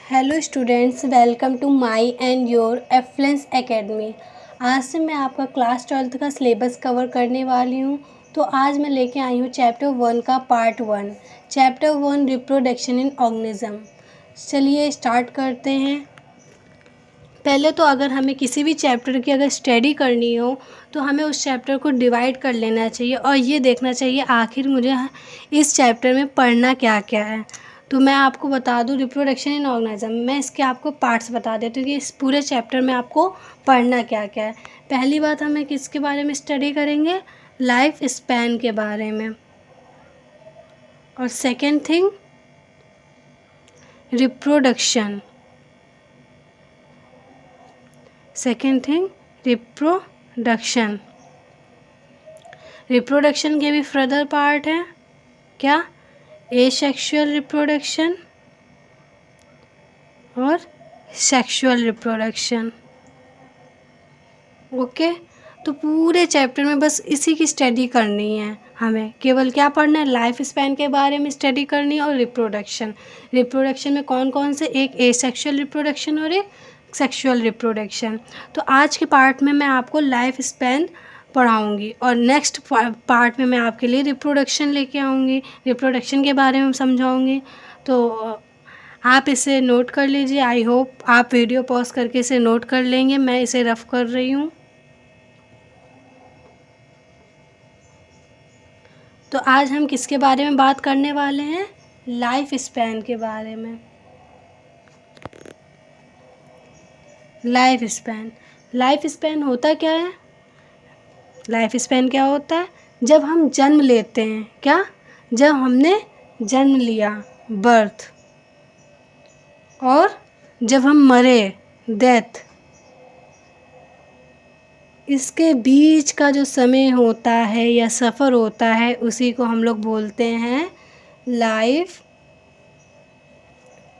Hello students, welcome to my and your affluence academy. आज से मैं आपका क्लास 12th का सिलेबस कवर करने वाली हूँ। तो आज मैं लेके आई हूँ चैप्टर 1 का part 1। Chapter 1 reproduction in organism. चलिए स्टार्ट करते हैं। पहले तो अगर हमें किसी भी चैप्टर की अगर स्टडी करनी हो तो हमें उस चैप्टर को डिवाइड कर लेना चाहिए और ये देखना चाहिए आखिर मुझे इस चैप्टर में पढ़ना क्या क्या है। तो मैं आपको बता दूं रिप्रोडक्शन इन ऑर्गेनिज्म, मैं इसके आपको पार्ट्स बता देती हूँ कि इस पूरे चैप्टर में आपको पढ़ना क्या क्या है। पहली बात हमें किसके बारे में स्टडी करेंगे, लाइफ स्पैन के बारे में। और सेकेंड थिंग रिप्रोडक्शन। रिप्रोडक्शन के भी फर्दर पार्ट हैं क्या, एसेक्सुअल रिप्रोडक्शन और सेक्सुअल रिप्रोडक्शन। ओके, तो पूरे चैप्टर में बस इसी की स्टडी करनी है। हमें केवल क्या पढ़ना है, लाइफ स्पैन के बारे में स्टडी करनी है और रिप्रोडक्शन में कौन कौन से, एक एसेक्सुअल रिप्रोडक्शन और एक सेक्सुअल रिप्रोडक्शन। तो आज के पार्ट में मैं आपको लाइफ स्पैन पढ़ाऊँगी और नेक्स्ट पार्ट में मैं आपके लिए रिप्रोडक्शन लेके आऊँगी, रिप्रोडक्शन के बारे में समझाऊँगी। तो आप इसे नोट कर लीजिए। आई होप आप वीडियो पॉज करके इसे नोट कर लेंगे। मैं इसे रफ कर रही हूँ। तो आज हम किसके बारे में बात करने वाले हैं, लाइफ स्पैन के बारे में। लाइफ स्पैन होता क्या है, लाइफ स्पैन क्या होता है, जब हम जन्म लेते हैं, क्या, जब हमने जन्म लिया, बर्थ, और जब हम मरे, डेथ, इसके बीच का जो समय होता है या सफ़र होता है उसी को हम लोग बोलते हैं लाइफ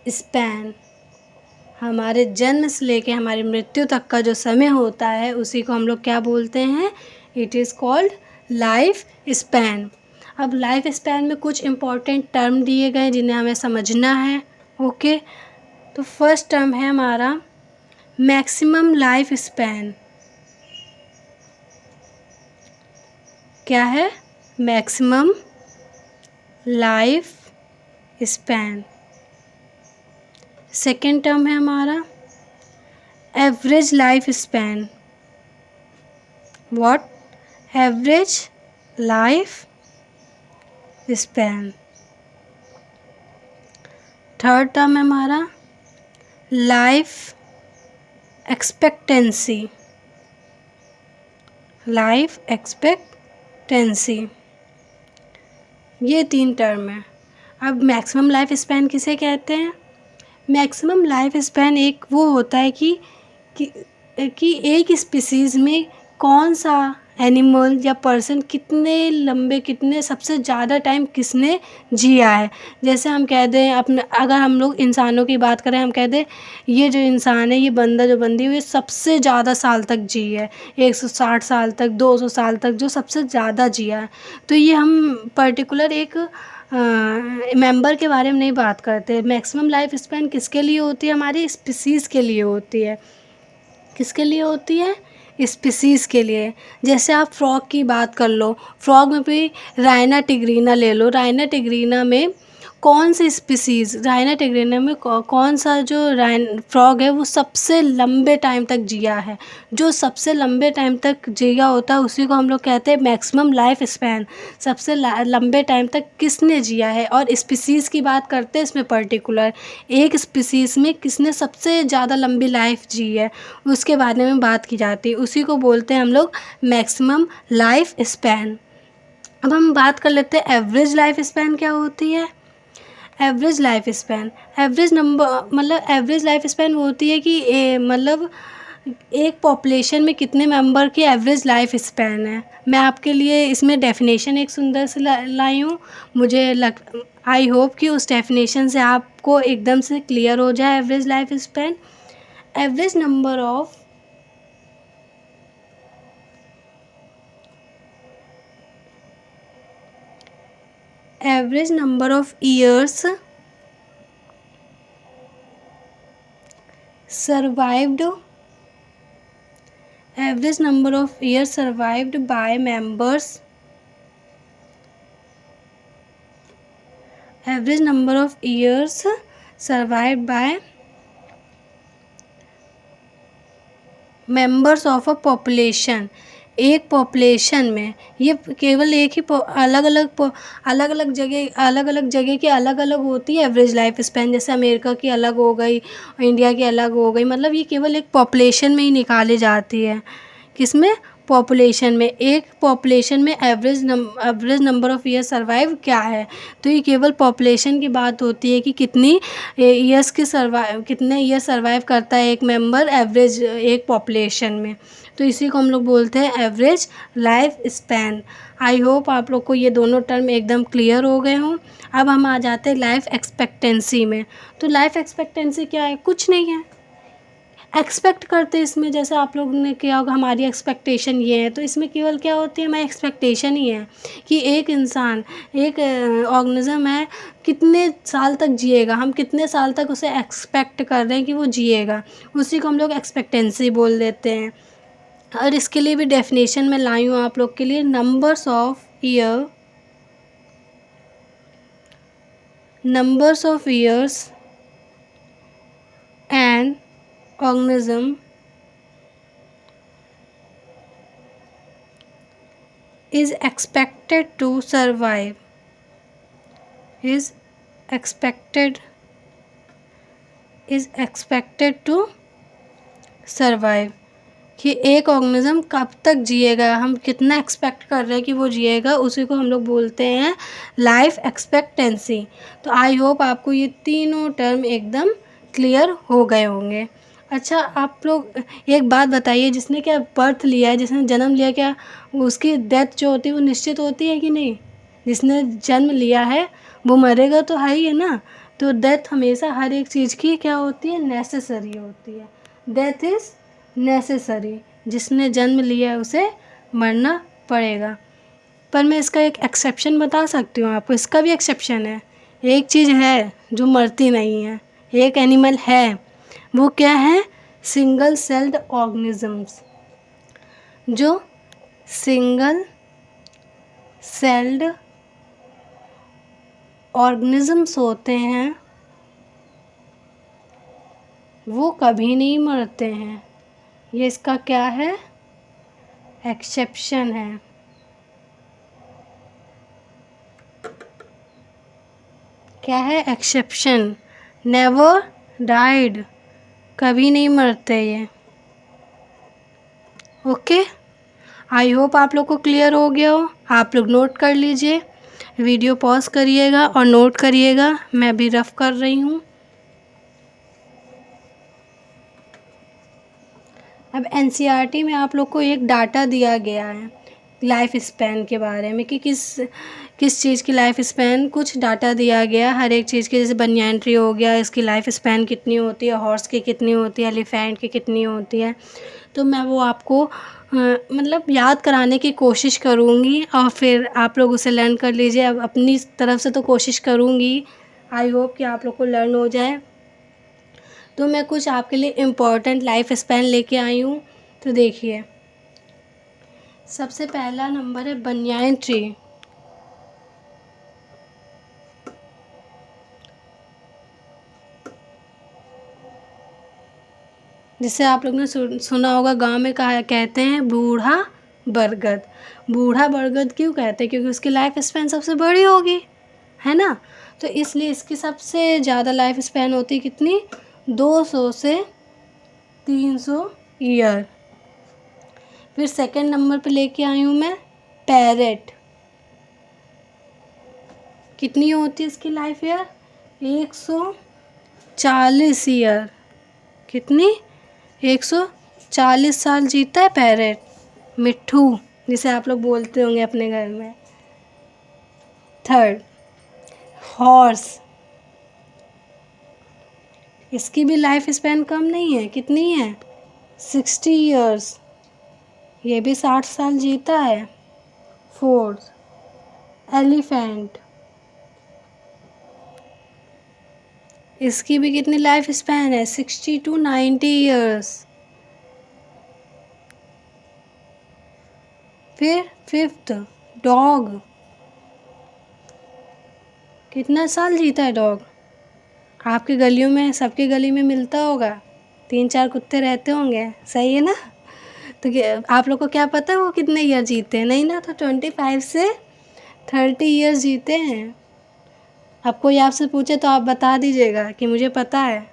स्पैन। हमारे जन्म से लेके हमारी मृत्यु तक का जो समय होता है उसी को हम लोग क्या बोलते हैं, it is called life span. अब लाइफ स्पैन में कुछ इम्पॉर्टेंट टर्म दिए गए जिन्हें हमें समझना है। ओके, तो फर्स्ट टर्म है हमारा मैक्सिमम लाइफ स्पैन। क्या है, maximum life span. Second term है हमारा average life span. What, average life span. Third term है हमारा लाइफ एक्सपेक्टेंसी। लाइफ एक्सपेक्टेंसी, ये 3 टर्म है। अब मैक्सिमम लाइफ स्पैन किसे कहते हैं, मैक्सिमम लाइफ स्पैन एक वो होता है कि एक स्पीसीज़ में कौन सा एनिमल या पर्सन कितने लंबे, कितने सबसे ज़्यादा टाइम किसने जिया है। जैसे हम कह दें अपने, अगर हम लोग इंसानों की बात करें, हम कह दें ये जो इंसान है, ये बंदा जो बंदी है, ये सबसे ज़्यादा साल तक जी है, 160 साल तक, 200 साल तक जो सबसे ज़्यादा जिया है। तो ये हम पर्टिकुलर एक मेंबर के बारे में नहीं बात करते। मैक्सिमम लाइफ स्पैन किसके लिए होती है, हमारी स्पीसीज़ के लिए होती है। किसके लिए होती है, स्पीसीज़ के लिए। जैसे आप फ्रॉग की बात कर लो, फ्रॉग में भी राइना टिग्रीना ले लो, राइना टिग्रीना में कौन सी स्पीसीज़, राइना टिग्रीना में कौन सा जो राइन फ्रॉग है वो सबसे लंबे टाइम तक जिया है। जो सबसे लंबे टाइम तक जिया होता है उसी को हम लोग कहते हैं मैक्सिमम लाइफ स्पैन। सबसे लंबे टाइम तक किसने जिया है, और स्पीसीज़ की बात करते हैं इसमें पर्टिकुलर, एक स्पीसीज़ में किसने सबसे ज़्यादा लंबी लाइफ जी है उसके बारे में बात की जाती है, उसी को बोलते हैं हम लोग मैक्सिमम लाइफ स्पैन। अब हम बात कर लेते हैं एवरेज लाइफ स्पैन क्या होती है। Average life span, average number मतलब एवरेज लाइफ स्पैन वो होती है कि मतलब एक पॉपुलेशन में कितने मेंबर की एवरेज लाइफ स्पैन है। मैं आपके लिए इसमें डेफिनेशन एक सुंदर से लाई हूँ। आई होप कि उस डेफिनेशन से आपको एकदम से क्लियर हो जाए average life span. Average number of years survived, average number of year survived by members, average number of years survived by members of a population. एक पॉपुलेशन में, ये केवल एक ही अलग अलग जगह की अलग अलग होती है एवरेज लाइफ स्पैन। जैसे अमेरिका की अलग हो गई, इंडिया की अलग हो गई, मतलब ये केवल एक पॉपुलेशन में ही निकाली जाती है। किसमें? पॉपुलेशन में। एक पॉपुलेशन में average number of year survive क्या है, तो ये केवल पॉपुलेशन की बात होती है कि कितने ईयर सर्वाइव करता है एक मेंबर एवरेज एक पॉपुलेशन में। तो इसी को हम लोग बोलते हैं average life span. I hope आप लोग को ये दोनों टर्म एकदम क्लियर हो गए हों। अब हम आ जाते हैं लाइफ एक्सपेक्टेंसी में। तो लाइफ एक्सपेक्टेंसी क्या है? कुछ नहीं है, एक्सपेक्ट करते इसमें, जैसे आप लोगों ने किया होगा हमारी एक्सपेक्टेशन ये है, तो इसमें केवल क्या होती है? हमारी एक्सपेक्टेशन ही है कि एक इंसान, एक ऑर्गेनिज्म है, कितने साल तक जिएगा, हम कितने साल तक उसे एक्सपेक्ट कर रहे हैं कि वो जिएगा, उसी को हम लोग एक्सपेक्टेंसी बोल देते हैं। और इसके लिए भी डेफिनेशन में लाई हूँ आप लोग के लिए, numbers of years and organism is expected to survive, is expected to survive, कि एक ऑर्गेनिज्म कब तक जिएगा, हम कितना एक्सपेक्ट कर रहे हैं कि वो जिएगा, उसी को हम लोग बोलते हैं लाइफ एक्सपेक्टेंसी। तो आई होप आपको ये तीनों टर्म एकदम क्लियर हो गए होंगे। अच्छा, आप लोग एक बात बताइए, जिसने क्या बर्थ लिया है, जिसने जन्म लिया, क्या उसकी डेथ जो होती है वो निश्चित होती है कि नहीं? जिसने जन्म लिया है वो मरेगा तो है ही है ना। तो डेथ हमेशा हर एक चीज़ की क्या होती है? नेसेसरी होती है। Death is necessary. जिसने जन्म लिया है उसे मरना पड़ेगा। पर मैं इसका एक एक्सेप्शन बता सकती हूँ आपको, इसका भी एक्सेप्शन है। एक चीज़ है जो मरती नहीं है, एक एनिमल है, वो क्या है? Single celled organisms. जो सिंगल सेल्ड ऑर्गेनिजम्स होते हैं वो कभी नहीं मरते हैं। ये इसका क्या है? एक्सेप्शन है। क्या है? एक्सेप्शन। नेवर डाइड, कभी नहीं मरते ये। ओके, आई होप आप लोग को क्लियर हो गया हो। आप लोग नोट कर लीजिए, वीडियो पॉज करिएगा और नोट करिएगा। मैं भी रफ कर रही हूँ। अब एनसीईआरटी में आप लोग को एक डाटा दिया गया है लाइफ स्पैन के बारे में, कि किस चीज़ की लाइफ स्पैन, कुछ डाटा दिया गया हर एक चीज़ की। जैसे बनियान ट्री हो गया, इसकी लाइफ स्पैन कितनी होती है, हॉर्स की कितनी होती है, एलिफेंट की कितनी होती है। तो मैं वो आपको मतलब याद कराने की कोशिश करूँगी और फिर आप लोग उसे लर्न कर लीजिए। अब अपनी तरफ से तो कोशिश करूँगी, आई होप कि आप लोग को लर्न हो जाए। तो मैं कुछ आपके लिए इम्पॉर्टेंट लाइफ स्पैन लेके आई हूँ। तो देखिए, सबसे पहला नंबर है बनियान ट्री। जिसे आप लोग ने सुना होगा, गांव में कहा कहते हैं बूढ़ा बरगद। बूढ़ा बरगद क्यों कहते हैं? क्योंकि उसकी लाइफ स्पैन सबसे बड़ी होगी, है ना। तो इसलिए इसकी सबसे ज़्यादा लाइफ स्पैन होती है कितनी? 200 से 300 ईयर। फिर सेकंड नंबर पे लेके आई हूँ मैं पैरेट। कितनी होती है इसकी लाइफ ईयर? 140 ईयर। कितनी? 140 साल जीता है पैरेट, मिट्ठू जिसे आप लोग बोलते होंगे अपने घर में। Third, horse. इसकी भी लाइफ स्पैन कम नहीं है, कितनी है? 60 ईयर्स। ये भी 60 साल जीता है। Fourth, elephant. इसकी भी कितनी लाइफ स्पैन है, 60 to 90 ईयर्स। फिर फिफ्थ, डॉग। कितना साल जीता है डॉग? आपकी गलियों में, सबकी गली में मिलता होगा, 3-4 कुत्ते रहते होंगे, सही है ना? तो आप लोग को क्या पता वो कितने ईयर जीते हैं? नहीं ना, तो 25 से 30 ईयर्स जीते हैं। अब कोई आपसे पूछे तो आप बता दीजिएगा कि मुझे पता है।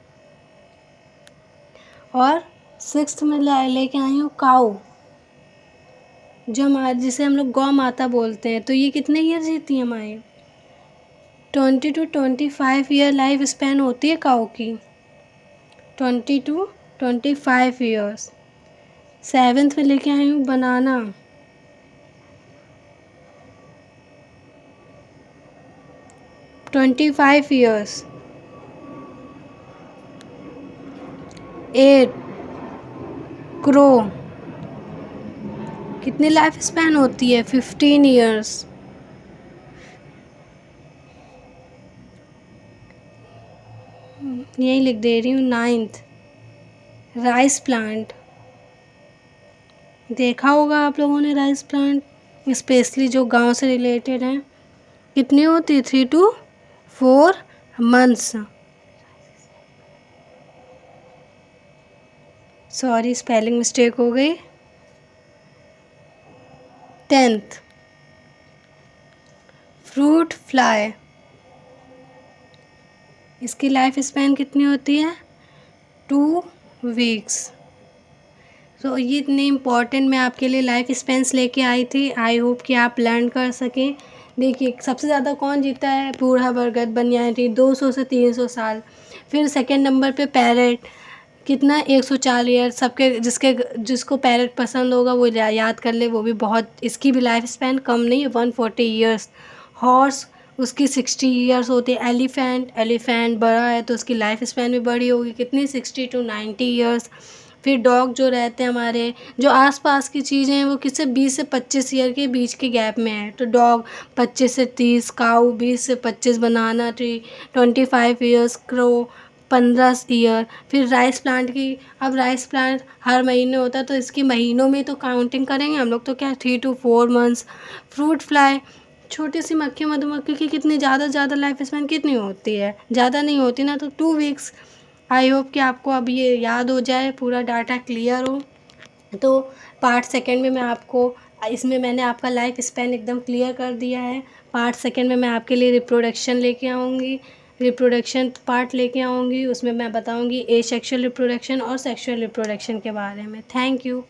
और सिक्स्थ में लेके आई हूँ काऊ, जो हमारे, जिसे हम लोग गौ माता बोलते हैं। तो ये कितने ईयर जीती है हमारी? 20 to 25 ईयर लाइफ स्पैन होती है काऊ की, 20 to 25 ईयर्स। सेवेंथ में लेके आई हूँ बनाना, 25 ईयर्स। 8, क्रो, कितनी लाइफ स्पैन होती है? 15 ईयर्स। यही लिख दे रही हूँ। 9th, rice plant. देखा होगा आप लोगों ने राइस प्लांट, स्पेशली जो गांव से रिलेटेड हैं। कितनी होती है? 3 to 4 months. Sorry, spelling mistake हो गई। 10th, fruit fly. इसकी लाइफ स्पैन कितनी होती है? 2 वीक्स। तो ये इतने इम्पॉर्टेंट मैं आपके लिए लाइफ स्पेंस लेके आई थी। आई होप कि आप लर्न कर सकें। देखिए, सबसे ज़्यादा कौन जीता है? बूढ़ा बरगद बनियान ट्री, 200 से 300 साल। फिर सेकंड नंबर पे पैरेट, कितना? 104 ईयर। सबके जिसको पैरेट पसंद होगा वो याद कर ले, वो भी बहुत, इसकी भी लाइफ स्पैन कम नहीं है, 140 ईयर्स। हॉर्स, उसकी 60 ईयर्स होती है। एलिफेंट बड़ा है तो उसकी लाइफ स्पैन भी बड़ी होगी, कितनी? 60 to 90 ईयर्स। फिर डॉग जो रहते हैं हमारे, जो आसपास की चीज़ें हैं, वो किससे 20 से 25 ईयर के बीच के गैप में है। तो डॉग 25 से 30, काऊ 20 से 25, बनाना ट्री 25 ईयर्स, क्रो 15 ईयर। फिर राइस प्लांट की, अब राइस प्लांट हर महीने होता है तो इसकी महीनों में तो काउंटिंग करेंगे हम लोग, तो क्या 3 to 4 मंथ्स। फ्रूट फ्लाई, छोटी सी मक्खी मधुमक्खी की कितनी ज़्यादा लाइफ स्पैन कितनी होती है? ज़्यादा नहीं होती ना, तो 2 वीक्स। आई होप कि आपको अब ये याद हो जाए, पूरा डाटा क्लियर हो। तो पार्ट सेकंड में मैं आपको, इसमें मैंने आपका लाइफ स्पैन एकदम क्लियर कर दिया है। पार्ट सेकंड में मैं आपके लिए रिप्रोडक्शन लेके आऊँगी, रिप्रोडक्शन पार्ट लेके आऊँगी। उसमें मैं बताऊँगी एसेक्सुअल रिप्रोडक्शन और सेक्सुअल रिप्रोडक्शन के बारे में। Thank you.